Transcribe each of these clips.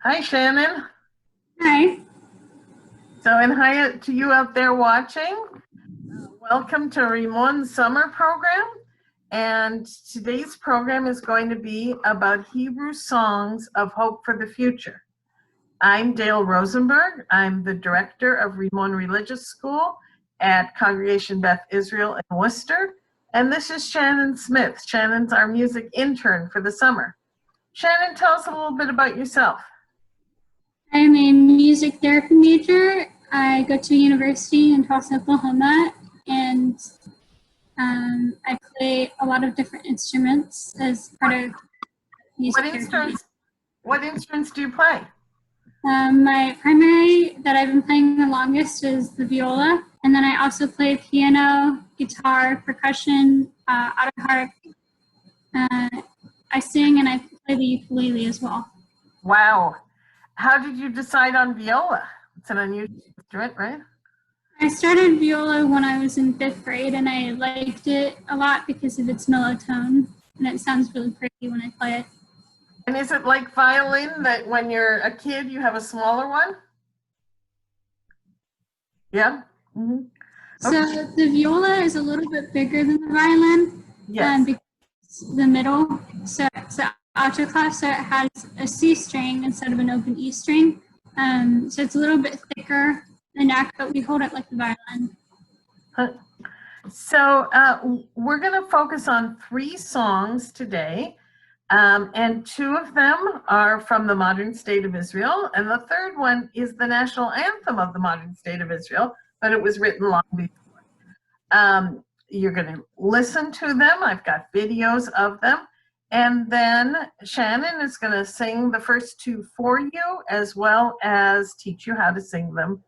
Hi, Shannon. Hi. And hi to you out there watching. Welcome to Rimon's summer program. And today's program is going to be about Hebrew songs of hope for the future. I'm Dale Rosenberg. I'm the director of Rimon Religious School at Congregation Beth Israel in Worcester. And this is Shannon Smith. Shannon's our music intern for the summer. Shannon, tell us a little bit about yourself. I'm a music therapy major. I go to university in Tulsa, Oklahoma, and I play a lot of different instruments as part of music therapy. What instruments do you play? My primary that I've been playing the longest is the viola, and then I also play piano, guitar, percussion, auto harp. I sing and I play the ukulele as well. Wow. How did you decide on viola? It's an unusual instrument, right? I started viola when I was in 5th grade, and I liked it a lot because of its mellow tone, and it sounds really pretty when I play it. And is it like violin that when you're a kid, you have a smaller one? Yeah? Mm-hmm. So the viola is a little bit bigger than the violin. Yes. Because the middle, so it's an alto clef, so it has a C string instead of an open E string. So it's a little bit thicker, the neck, but we hold it like the violin. So we're going to focus on 3 songs today, and 2 of them are from the modern state of Israel, and the third one is the national anthem of the modern state of Israel, but it was written long before. You're going to listen to them. I've got videos of them. And then Shannon is going to sing the first 2 for you, as well as teach you how to sing them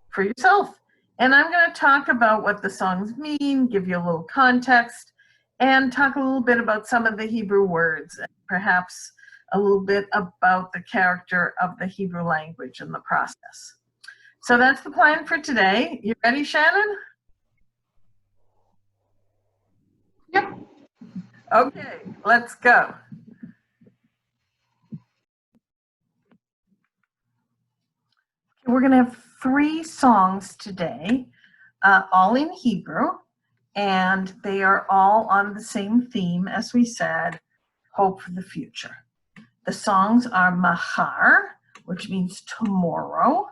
for yourself. And I'm going to talk about what the songs mean, give you a little context, and talk a little bit about some of the Hebrew words, and perhaps a little bit about the character of the Hebrew language in the process. So that's the plan for today. You ready, Shannon? Yep. Okay, let's go. We're going to have 3 songs today, all in Hebrew, and they are all on the same theme, as we said, hope for the future. The songs are Mahar, which means tomorrow,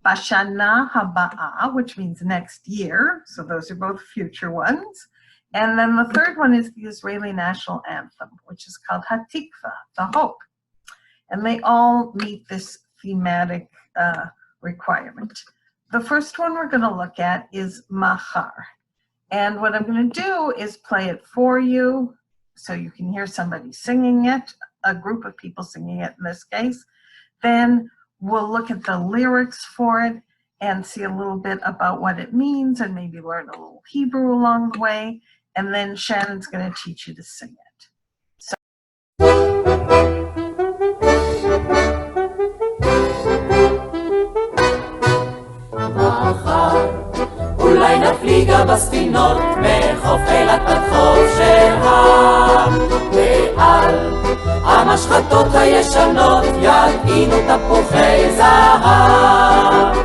Bashana Haba'a, which means next year, so those are both future ones. And then the third one is the Israeli national anthem, which is called Hatikva, the hope. And they all meet this thematic requirement. The first one we're going to look at is Mahar. And what I'm going to do is play it for you so you can hear somebody singing it, a group of people singing it in this case. Then we'll look at the lyrics for it and see a little bit about what it means and maybe learn a little Hebrew along the way. And then Shannon's going to teach you to sing it. So. מחר אולי נפליגה בספינות מחוף אילת עד חוף שהם ועל המשחטות הישנות יטעינו תפוחי זהב.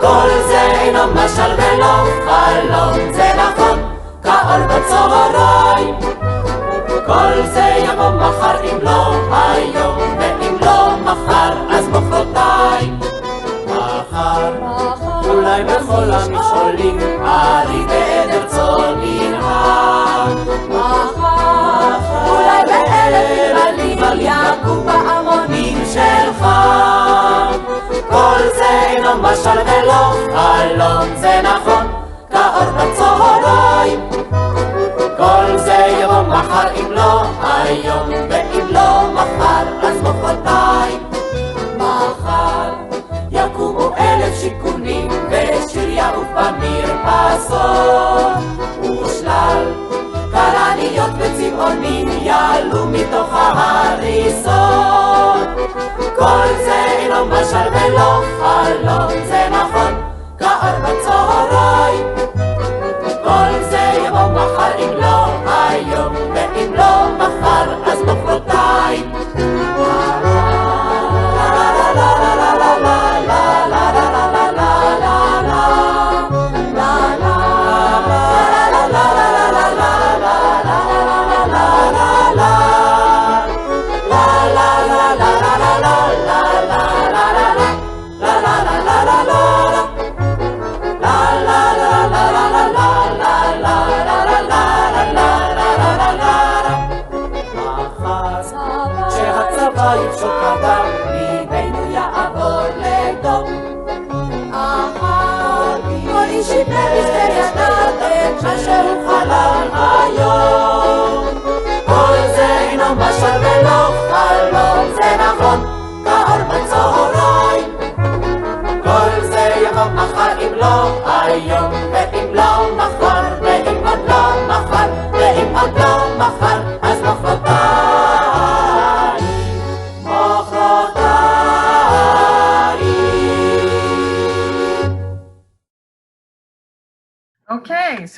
כל זה אינו משל ולא חלום, זה נכון כאור בצהריים. כל זה יבוא מחר אם לא היום, ואם לא מחר אז מחרתיים. מחר אולי בכל המכשולים ארי ועדר צאן ינהג. מחר אולי באלף גמלים יכו בהמונים שלך. כל זה אינו משל ולא חלום, זה נכון כאור בצהריים. כל זה יבוא מחר אם לא היום, ואם לא מחר אז מחרתיים. מחר יקומו 1000 שיכונים ושיר יעוף במרפסות, ושלל כלניות וצבעונים יעלו מתוך ההריסות. כל זה אינו משל ולא חלום, זה נכון כאור בצהריים. כל זה יבוא מחר אם לא היום, ואם לא מחר אז מחרתיים.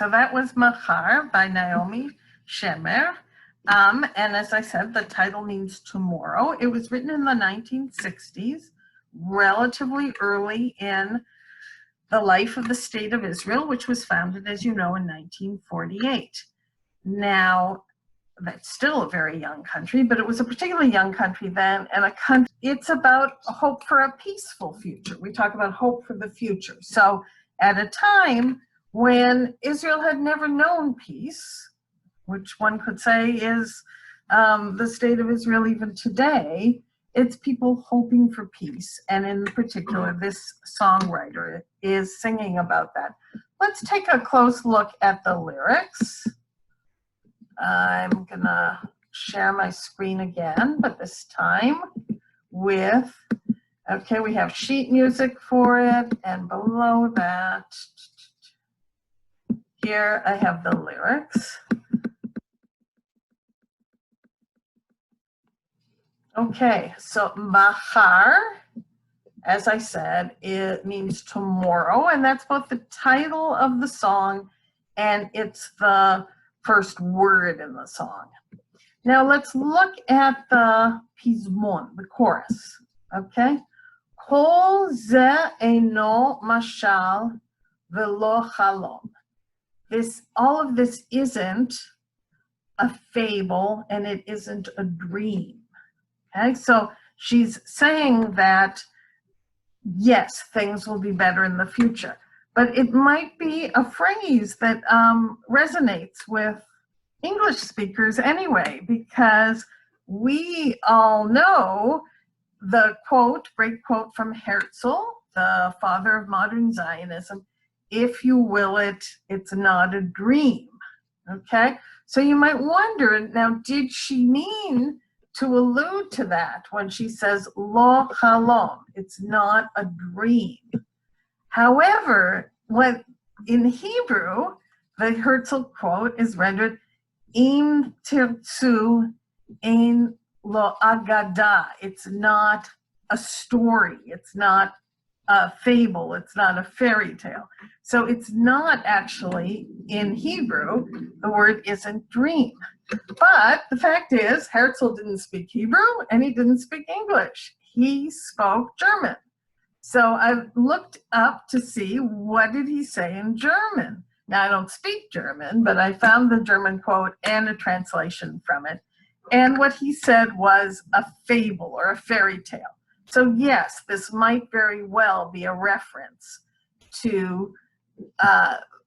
so that was Machar by Naomi Shemer. And as I said, the title means tomorrow. It was written in the 1960s, relatively early in the life of the State of Israel, which was founded, as you know, in 1948. Now, that's still a very young country, but it was a particularly young country then, and a country, it's about hope for a peaceful future. We talk about hope for the future. So at a time when Israel had never known peace, which one could say is the state of Israel even today, it's people hoping for peace. And in particular, this songwriter is singing about that. Let's take a close look at the lyrics. I'm gonna share my screen again, but this time with, okay, we have sheet music for it, and below that, here I have the lyrics. Okay, so Machar, as I said, it means tomorrow, and that's both the title of the song and it's the first word in the song. Now let's look at the pizmon, the chorus, okay? Kol ze eino mashal velo chalom. All of this isn't a fable and it isn't a dream. Okay, so she's saying that, yes, things will be better in the future, but it might be a phrase that resonates with English speakers anyway, because we all know the quote, great quote from Herzl, the father of modern Zionism, if you will it, it's not a dream, okay? So you might wonder, now, did she mean to allude to that when she says lo halom, it's not a dream? However, when in Hebrew, the Herzl quote is rendered im tirtzu ein lo agada. It's not a story, it's not a fable, it's not a fairy tale. So it's not actually, in Hebrew, the word isn't dream. But the fact is, Herzl didn't speak Hebrew and he didn't speak English. He spoke German. So I looked up to see what did he say in German. Now I don't speak German, but I found the German quote and a translation from it. And what he said was a fable or a fairy tale. So yes, this might very well be a reference to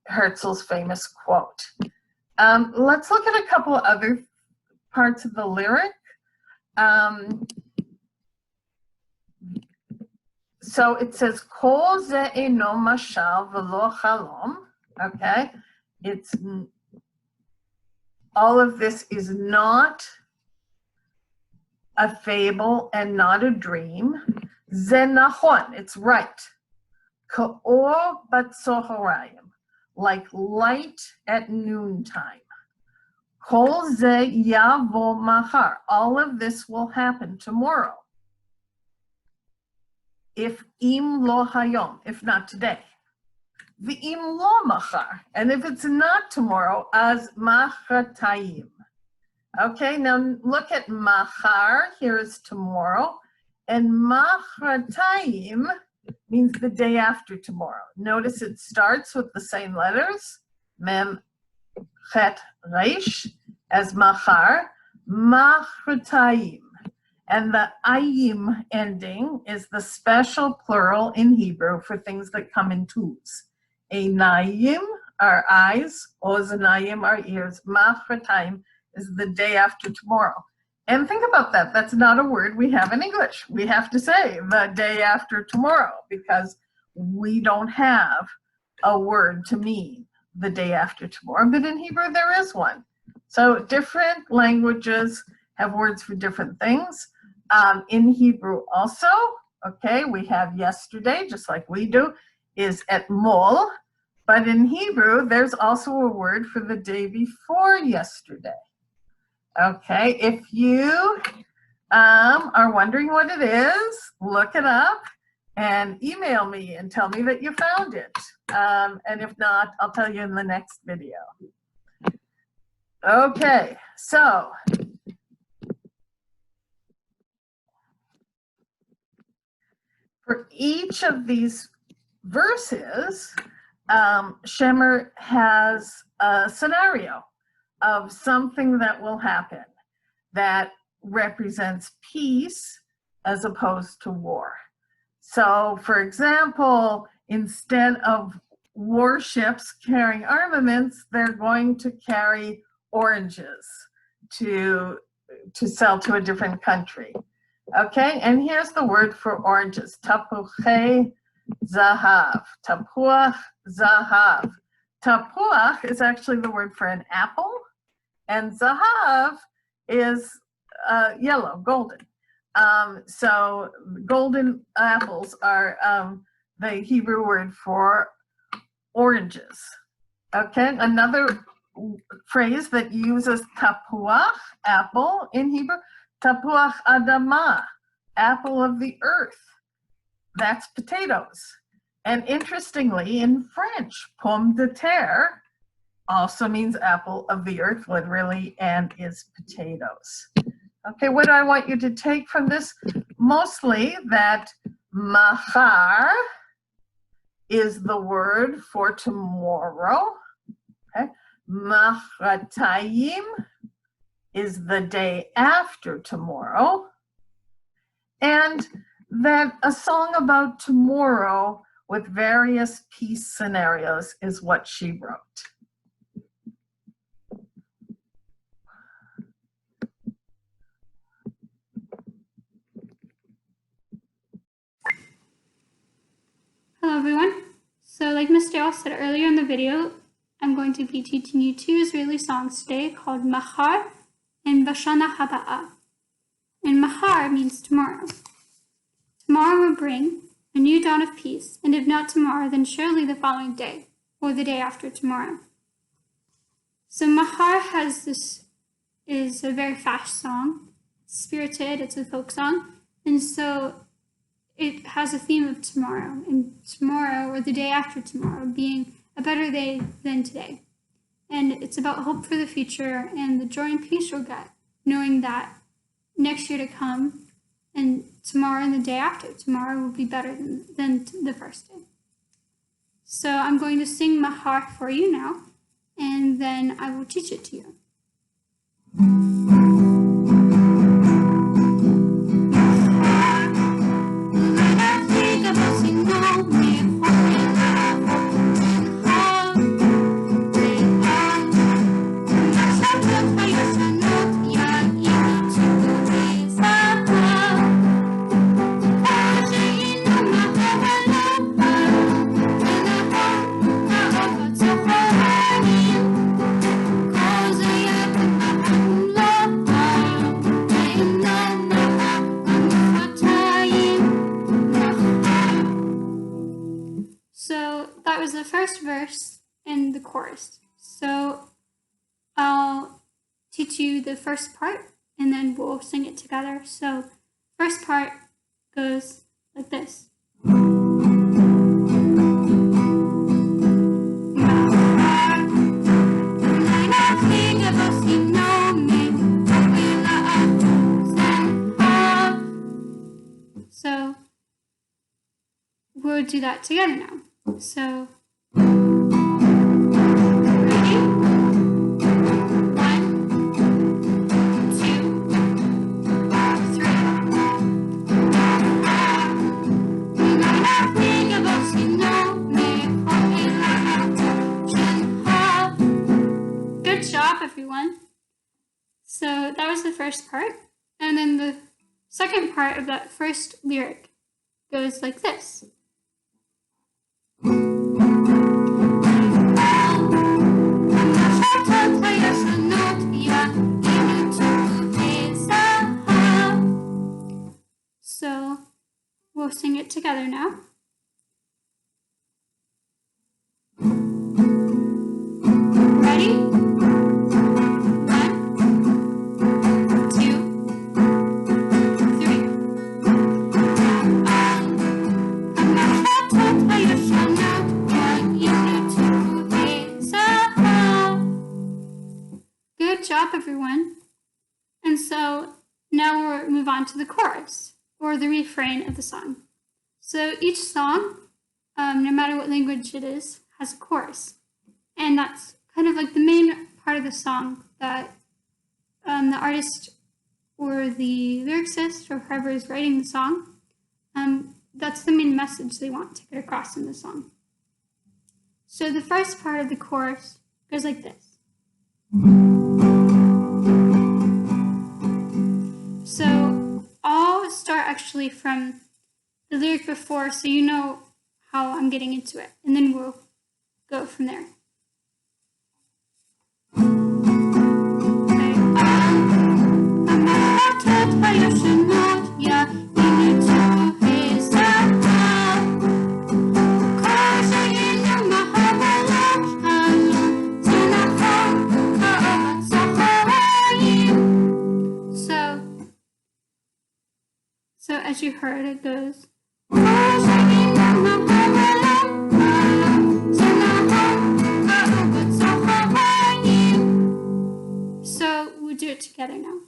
Herzl's famous quote. Let's look at a couple other parts of the lyric. So it says, Kol ze eino mashal velo chalom. Okay, it's all of this is not a fable and not a dream. Ze nachon, it's right. Ka'or batzoharayim, like light at noontime. Kol ze yavo machar, all of this will happen tomorrow. If im lo hayom, if not today. V'im lo machar, and if it's not tomorrow, as machatayim. Okay, now look at machar, here is tomorrow, and machatayim means the day after tomorrow. Notice it starts with the same letters, mem, chet, reish, as machar, machatayim. And the ayim ending is the special plural in Hebrew for things that come in twos. Einayim are eyes, oznayim are ears, machatayim is the day after tomorrow. And think about that. That's not a word we have in English. We have to say the day after tomorrow because we don't have a word to mean the day after tomorrow. But in Hebrew, there is one. So different languages have words for different things. In Hebrew also, okay, we have yesterday, just like we do, is etmol. But in Hebrew, there's also a word for the day before yesterday. Okay, if you are wondering what it is, look it up and email me and tell me that you found it. And if not, I'll tell you in the next video. Okay, so for each of these verses, Shemer has a scenario of something that will happen that represents peace as opposed to war. So, for example, instead of warships carrying armaments, they're going to carry oranges to sell to a different country. Okay, and here's the word for oranges, tapuche zahav, tapuach zahav. Tapuach is actually the word for an apple, and zahav is yellow, golden. So golden apples are the Hebrew word for oranges. Okay, another phrase that uses tapuach, apple in Hebrew, tapuach adama, apple of the earth. That's potatoes. And interestingly, in French, pomme de terre also means apple of the earth, literally, and is potatoes. Okay, what do I want you to take from this? Mostly that mahar is the word for tomorrow. Okay, machatayim is the day after tomorrow. And that a song about tomorrow with various peace scenarios is what she wrote. Hello everyone. So like Ms. Dale said earlier in the video, I'm going to be teaching you 2 Israeli songs today called Mahar and Bashana Haba'a. And Mahar means tomorrow. Tomorrow will bring a new dawn of peace, and if not tomorrow, then surely the following day, or the day after tomorrow. So Mahar is a very fast song, spirited, it's a folk song, and so it has a theme of tomorrow, and tomorrow or the day after tomorrow being a better day than today. And it's about hope for the future and the joy and peace you'll get, knowing that next year to come and tomorrow and the day after tomorrow will be better than the first day. So I'm going to sing Mahar for you now, and then I will teach it to you. So that was the first verse and the chorus. So I'll teach you the first part and then we'll sing it together. So first part goes like this. So we'll do that together now. So, ready? 1, 2, 3. Good job, everyone. So that was the first part. And then the second part of that first lyric goes like this. So we'll sing it together now. Ready? 1, 2, 3. Good job, everyone. And so now we'll move on to the chorus, or the refrain of the song. So each song, no matter what language it is, has a chorus. And that's kind of like the main part of the song that the artist or the lyricist or whoever is writing the song, that's the main message they want to get across in the song. So the first part of the chorus goes like this. So I'll start actually from the lyric before so you know how I'm getting into it, and then we'll go from there. So as you heard, it goes. So we'll do it together now.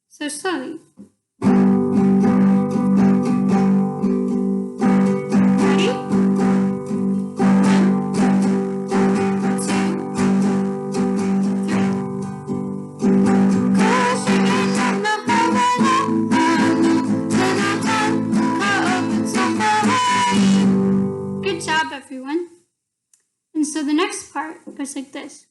So slowly. Ready? 1, 2, 3. Good job, everyone. And so the next part goes like this.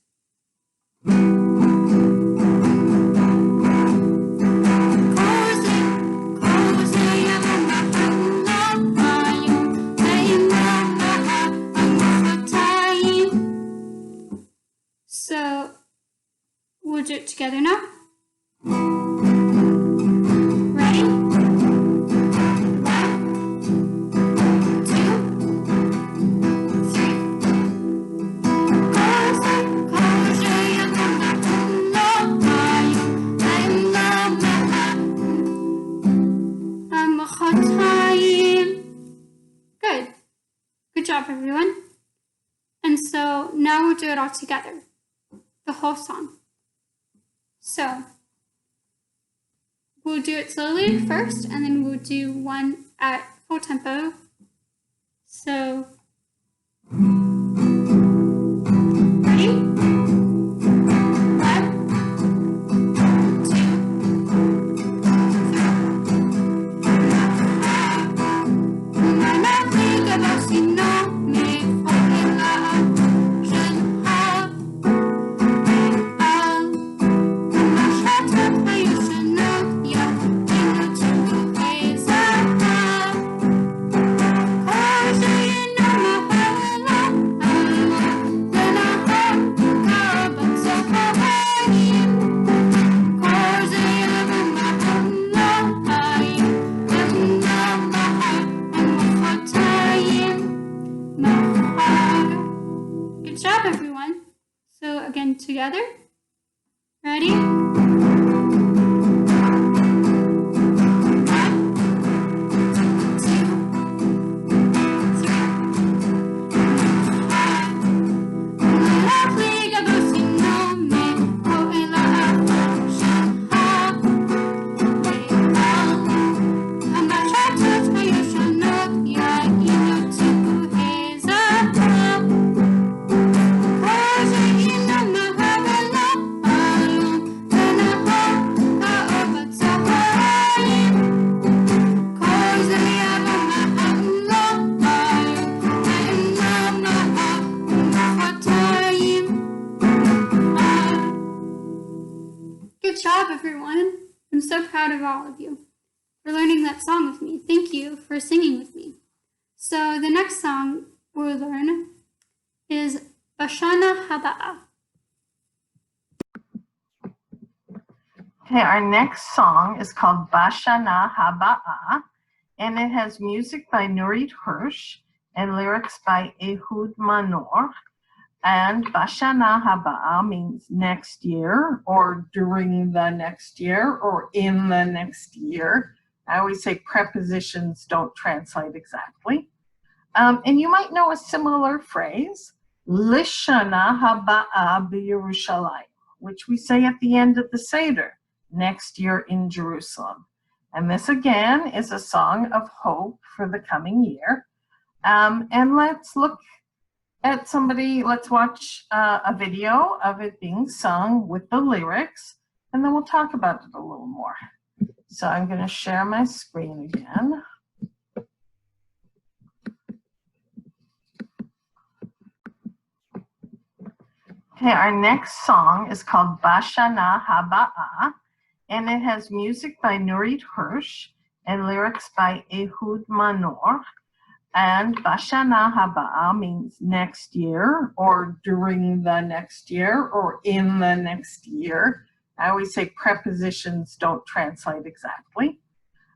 So we'll do it together now. Ready? 1, 2, 3. Good. Good job, everyone. And so now we'll do it all together. The whole song. So we'll do it slowly first, and then we'll do one at full tempo. So ready? 1, 2, Good job, everyone. So again, together. Ready? 1, 2, Good job, everyone. I'm so proud of all of you for learning that song with me. Thank you for singing with me. So the next song we'll learn is Bashana Haba'a. Okay, our next song is called Bashana Haba'a, and it has music by Nurit Hirsch and lyrics by Ehud Manor. And Bashana Haba'a means next year, or during the next year, or in the next year. I always say prepositions don't translate exactly. And you might know a similar phrase, Lishana Haba'a b'Yerushalayim, which we say at the end of the Seder, next year in Jerusalem. And this again is a song of hope for the coming year. And let's look at let's watch a video of it being sung with the lyrics, and then we'll talk about it a little more. So I'm going to share my screen again. Okay, our next song is called Bashana Haba'ah, and it has music by Nurit Hirsch and lyrics by Ehud Manor. And Bashana Haba'ah means next year, or during the next year, or in the next year. I always say prepositions don't translate exactly.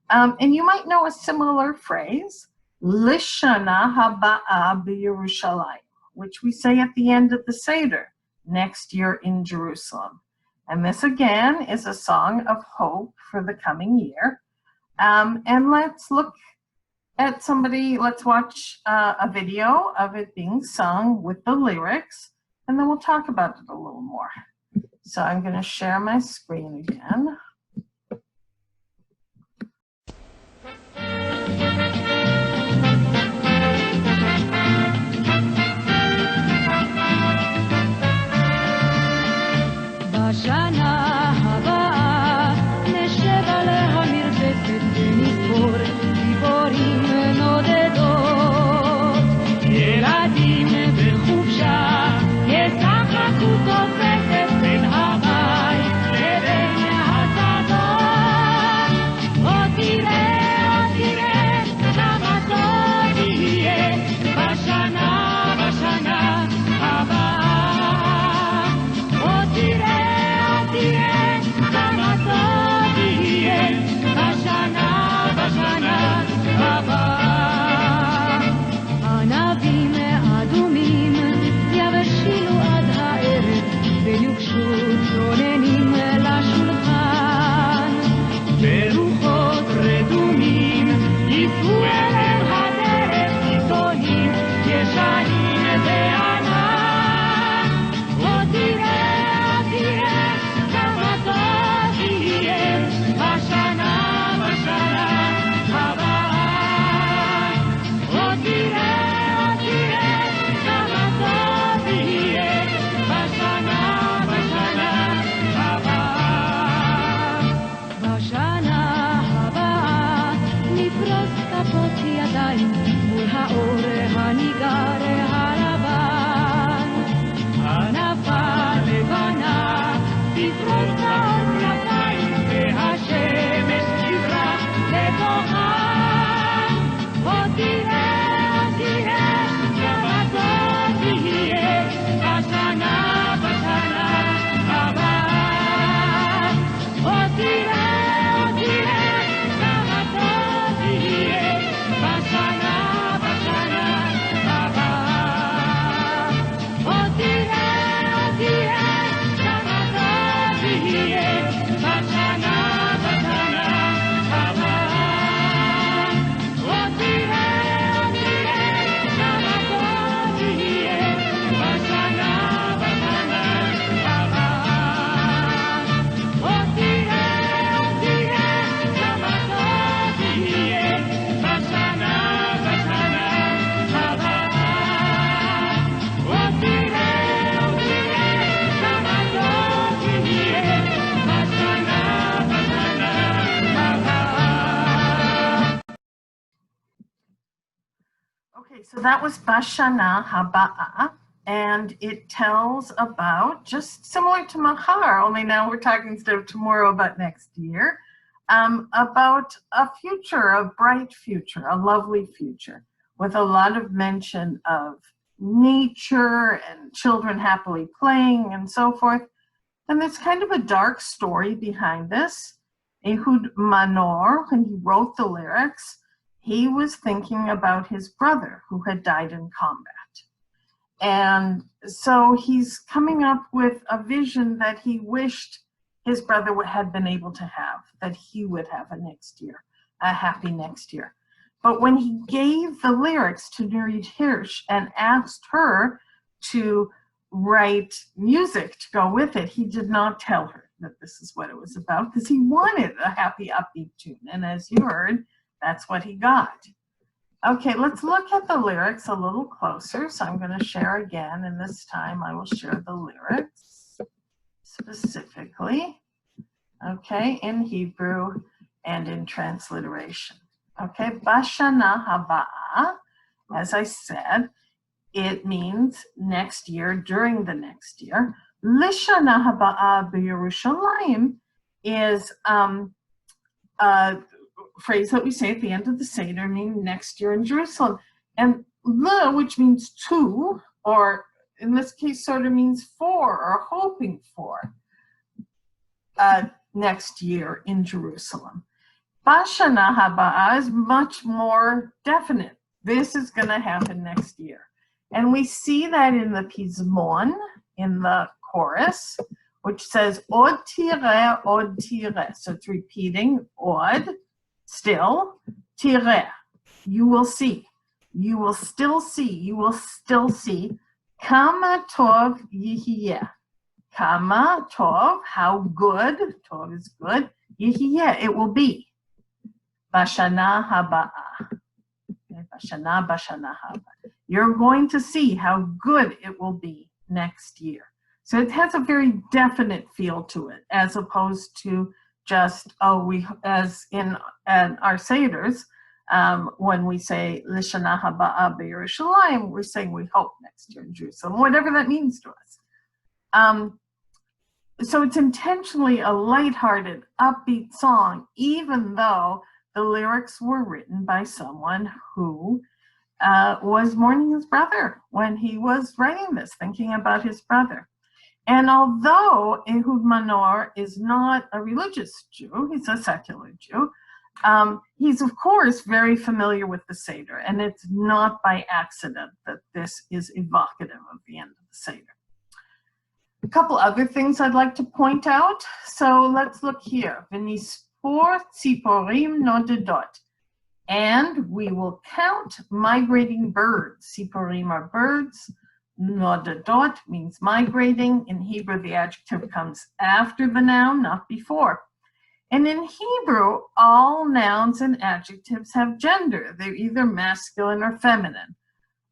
And you might know a similar phrase, Lishana Haba'ah b'Yerushalayim, which we say at the end of the Seder, next year in Jerusalem. And this again is a song of hope for the coming year. And let's look at let's watch a video of it being sung with the lyrics, and then we'll talk about it a little more. So I'm going to share my screen again. בשנה הבאה נשב על המרפסת ונזכור ציפורים נודדות. ילדים בחופשה ישחקו תופסת בין הבית לבין השדות. עוד תראה כמה טוב יהיה בשנה הבאה. עוד תראה כמה טוב יהיה בשנה הבאה. ענבים אדומים יבשילו עד הערב ויוגשו צוננים לשולחן. ברוחות רדומים ייסעו אליהם הדרך עיתונים ישנים וענן. עוד תראה כמה טוב יהיה בשנה הבאה. עוד תראה כמה טוב יהיה בשנה הבאה. בשנה הבאה נפרוס כפות ידיים מול האור הניגר הלבן. ענפה לבנה תפרוס האור כפיים והשמש תברח לתוכן. עוד תראה כמה טוב יהיה בשנה הבאה. עוד תראה כמה טוב יהיה בשנה הבאה. עוד תראה כמה טוב יהיה בשנה הבאה. עוד תראה כמה טוב יהיה בשנה הבאה. עוד תראה כמה טוב יהיה בשנה הבאה. עוד תראה כמה טוב יהיה בשנה הבאה. Okay, so that was Bashana Haba'ah, and it tells about, just similar to Mahar, only now we're talking instead of tomorrow about next year, about a future, a bright future, a lovely future, with a lot of mention of nature and children happily playing and so forth. And there's kind of a dark story behind this. Ehud Manor, when he wrote the lyrics, he was thinking about his brother who had died in combat. And so he's coming up with a vision that he wished his brother had been able to have, that he would have a happy next year. But when he gave the lyrics to Nurit Hirsch and asked her to write music to go with it. He did not tell her that this is what it was about because he wanted a happy, upbeat tune. And as you heard, that's what he got. Okay, let's look at the lyrics a little closer. So I'm going to share again, and this time I will share the lyrics specifically, okay, in Hebrew and in transliteration. Okay, Bashana Haba'ah, as I said, it means next year, during the next year. Lishana Haba'ah b'Yerushalayim is a phrase that we say at the end of the Seder, meaning next year in Jerusalem. And le, which means to, or in this case sort of means for or hoping for, next year in Jerusalem. Bashana Haba'ah is much more definite. This is going to happen next year. And we see that in the Pizmon, in the chorus, which says, Od tireh, Od tireh. So it's repeating, Od, still, tireh. You will see. You will still see. You will still see. Kama tov yihiyeh. Kama tov, how good, tov is good, yihiyeh, it will be. Bashana haba'ah. Bashana haba. You're going to see how good it will be next year. So it has a very definite feel to it, as opposed to just, as in our Seders, when we say, Lishana haba'ah b'Yerushalayim, we're saying we hope next year in Jerusalem, whatever that means to us. So it's intentionally a lighthearted, upbeat song, even though the lyrics were written by someone who was mourning his brother when he was writing this, thinking about his brother. And although Ehud Manor is not a religious Jew, he's a secular Jew, he's of course very familiar with the Seder, and it's not by accident that this is evocative of the end of the Seder. A couple other things I'd like to point out. So let's look here. V'nispor tziporim nodedot. And we will count migrating birds. Tziporim are birds. Nodedot means migrating. In Hebrew, the adjective comes after the noun, not before. And in Hebrew, all nouns and adjectives have gender. They're either masculine or feminine.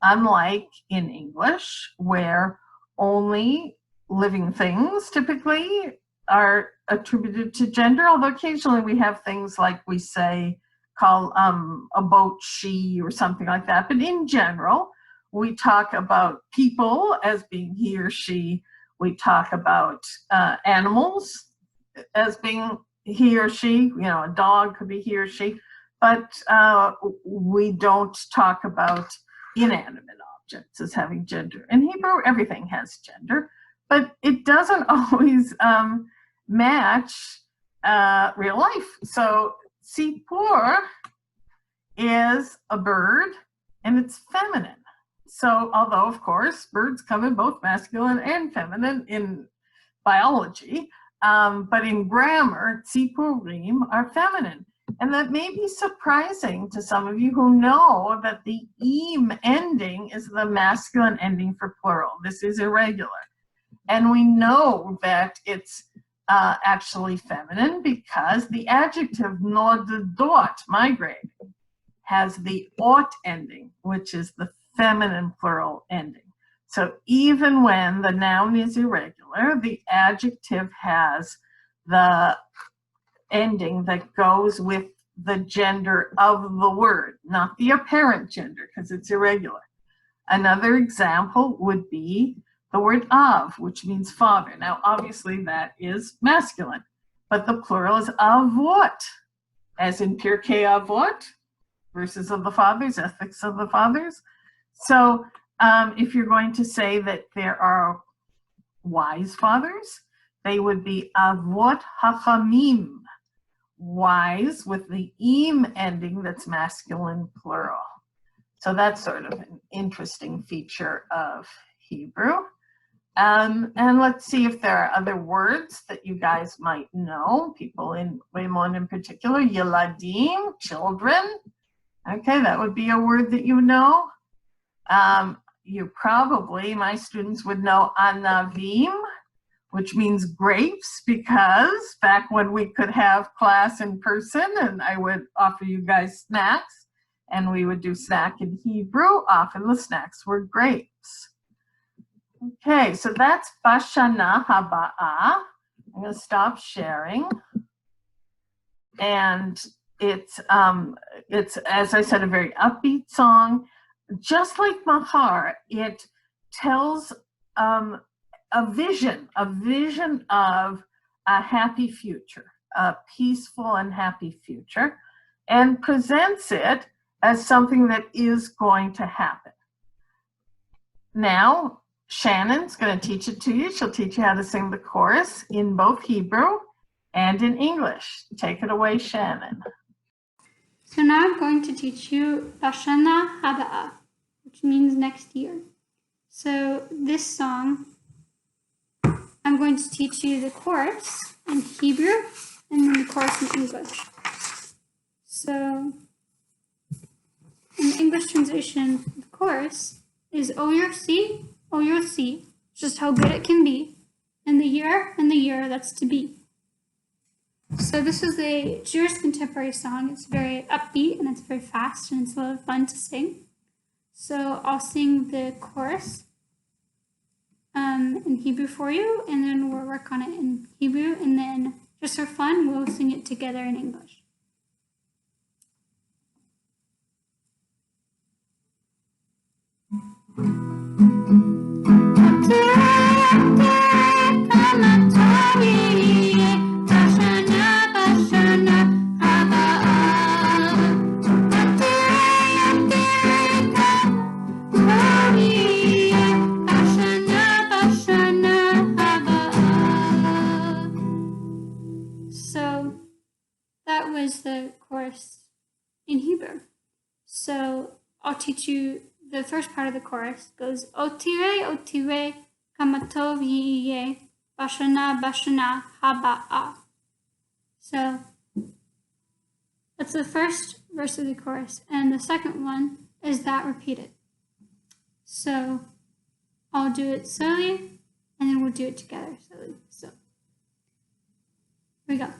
Unlike in English, where only living things typically are attributed to gender, although occasionally we have things like we say, call a boat she or something like that. But in general, we talk about people as being he or she. We talk about animals as being he or she. You know, a dog could be he or she. But we don't talk about inanimate objects as having gender. In Hebrew, everything has gender, but it doesn't always match real life. So tzipor is a bird and it's feminine. So although of course birds come in both masculine and feminine in biology, but in grammar, tziporim are feminine. And that may be surprising to some of you who know that the im ending is the masculine ending for plural. This is irregular. And we know that it's actually feminine because the adjective nodedot, migrating, has the ot ending, which is the feminine plural ending. So even when the noun is irregular, the adjective has the ending that goes with the gender of the word, not the apparent gender, because it's irregular. Another example would be the word av, which means father. Now, obviously that is masculine, but the plural is avot, as in Pirkei Avot, verses of the fathers, ethics of the fathers. So if you're going to say that there are wise fathers, they would be avot hachamim, wise with the im ending that's masculine plural. So that's sort of an interesting feature of Hebrew. And let's see if there are other words that you guys might know, people in Raymond in particular. Yeladim, children. Okay, that would be a word that you know. you probably, my students would know anavim, which means grapes, because back when we could have class in person and I would offer you guys snacks and we would do snack in Hebrew, often the snacks were grapes. Okay, so that's Bashana Haba'a. I'm going to stop sharing. And it's, as I said, a very upbeat song. Just like Mahar, it tells a vision of a happy future, a peaceful and happy future, and presents it as something that is going to happen. Now, Shannon's going to teach it to you. She'll teach you how to sing the chorus in both Hebrew and in English. Take it away, Shannon. So now I'm going to teach you Bashana Haba'a, which means next year. So this song, I'm going to teach you the chorus in Hebrew and then the chorus in English. So in the English translation, the chorus is O your see, just how good it can be, and the year that's to be. So this is a Jewish contemporary song. It's very upbeat and it's very fast and it's a lot of fun to sing. So I'll sing the chorus in Hebrew for you, and then we'll work on it in Hebrew, and then just for fun, we'll sing it together in English. So that was the chorus in Hebrew. So I'll teach you the first part of the chorus. Goes Otire kamatov yiye bashana haba'a. So that's the first verse of the chorus, and the second one is that repeated. So I'll do it slowly, and then we'll do it together slowly. So here we go.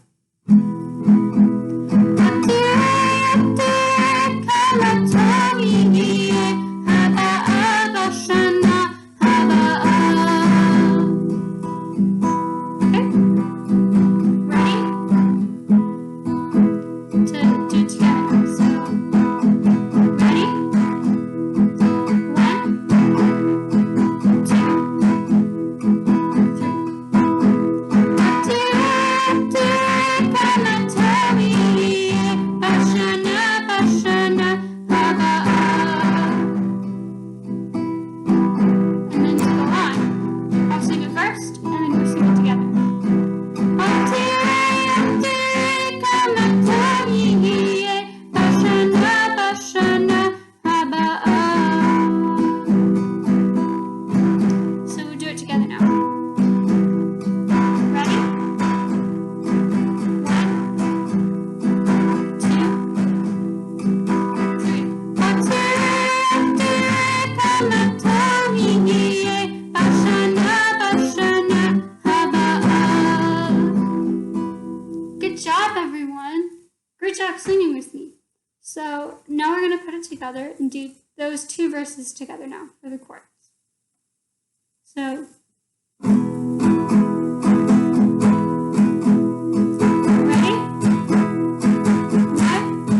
Singing with me. So now we're going to put it together and do those two verses together now for the chorus. So ready? 1, 2, 3.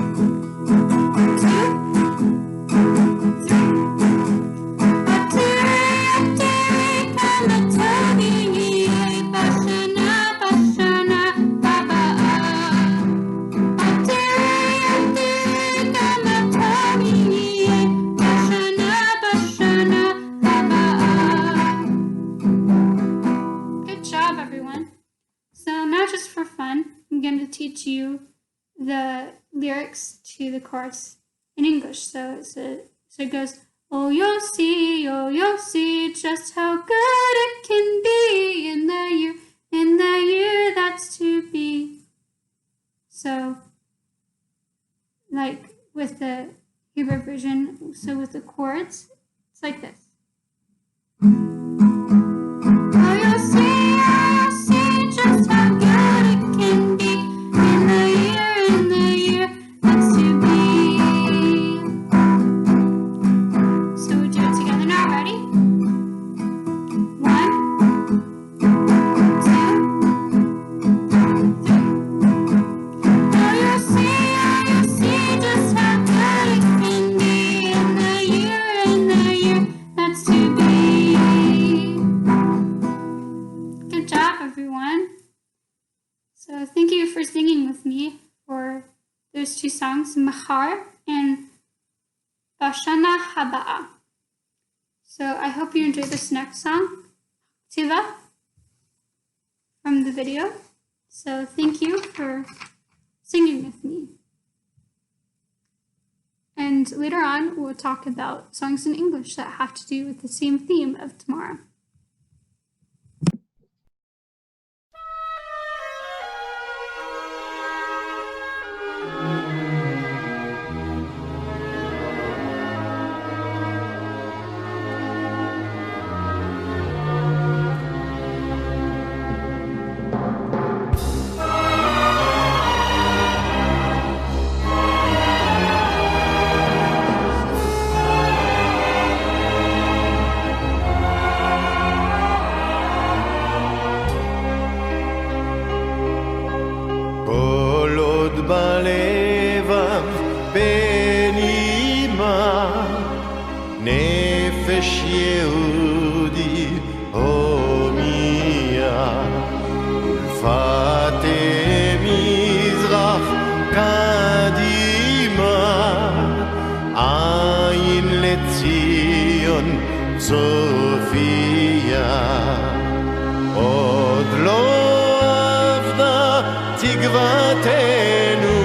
Teach you the lyrics to the chorus in English. So it goes, oh, you'll see just how good it can be in the year that's to be. So, like with the Hebrew version, so with the chords, it's like this. Oh, you'll see just how good it can be in the year that's to be. So we'll do it together now. Ready? 1, 2, 3. Oh, you'll see just how good it can be in the year that's to be. Good job, everyone. So thank you for singing with me for those two songs, Mahar and Bashana Haba'a. So I hope you enjoy this next song, Tiva, from the video. So thank you for singing with me. And later on, we'll talk about songs in English that have to do with the same theme of tomorrow. כל עוד בלבב בנימה נפש יהודי הומיה ולפתי מזרח קדימה עין לציון צופיה עוד לא אבדה תקוותנו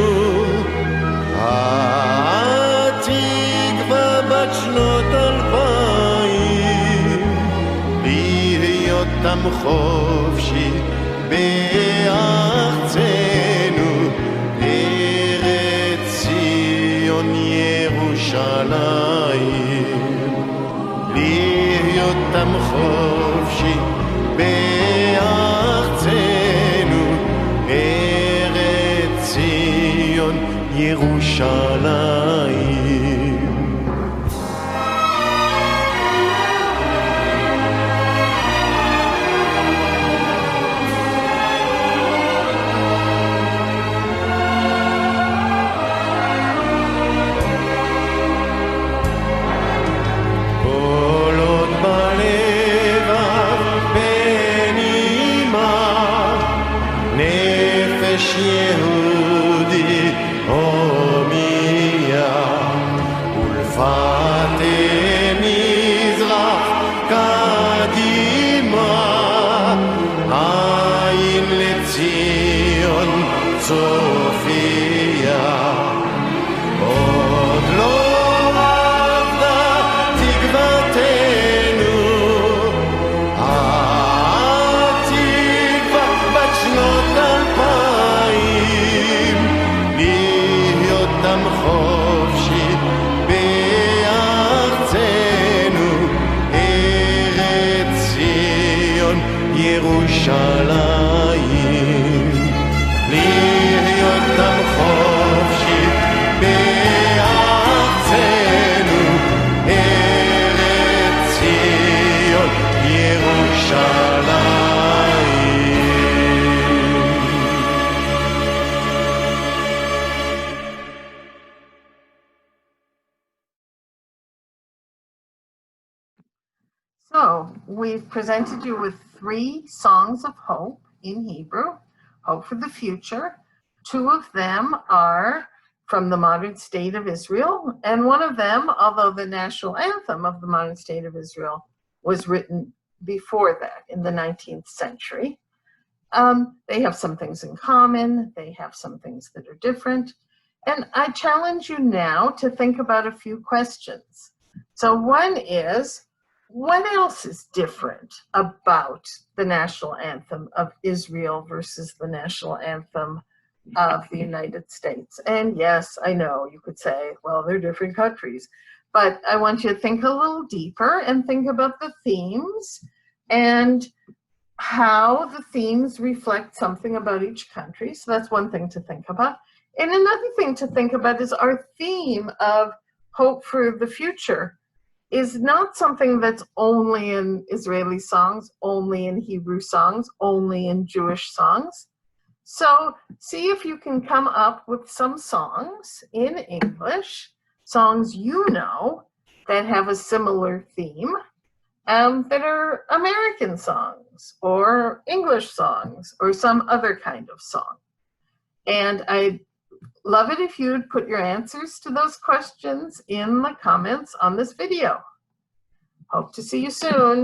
התקווה בת שנות 2000 להיות עם חופשי בארצנו ארץ ציון ירושלים להיות עם חופשי בארצנו ארץ ציון ירושלים כל עוד בלבב בנימה נפש יהודי הומיה ולפתי מזרח קדימה עין לציון צופיה עוד לא אבדה תקוותנו התקווה בת שנות 2000 להיות עם חופשי בארצנו ארץ ציון ירושלים להיות עם חופשי בארצנו ארץ ציון ירושלים So we've presented you with 3 songs of hope in Hebrew, hope for the future. 2 of them are from the modern state of Israel, and one of them, although the national anthem of the modern state of Israel was written before that in the 19th century. They have some things in common, they have some things that are different, and I challenge you now to think about a few questions. So one is, what else is different about the national anthem of Israel versus the national anthem of the United States? And yes, I know you could say, well, they're different countries, but I want you to think a little deeper and think about the themes and how the themes reflect something about each country. So that's one thing to think about. And another thing to think about is our theme of hope for the future is not something that's only in Israeli songs, only in Hebrew songs, only in Jewish songs. So see if you can come up with some songs in English, songs you know that have a similar theme, that are American songs or English songs or some other kind of song. And I'd love it if you'd put your answers to those questions in the comments on this video. Hope to see you soon.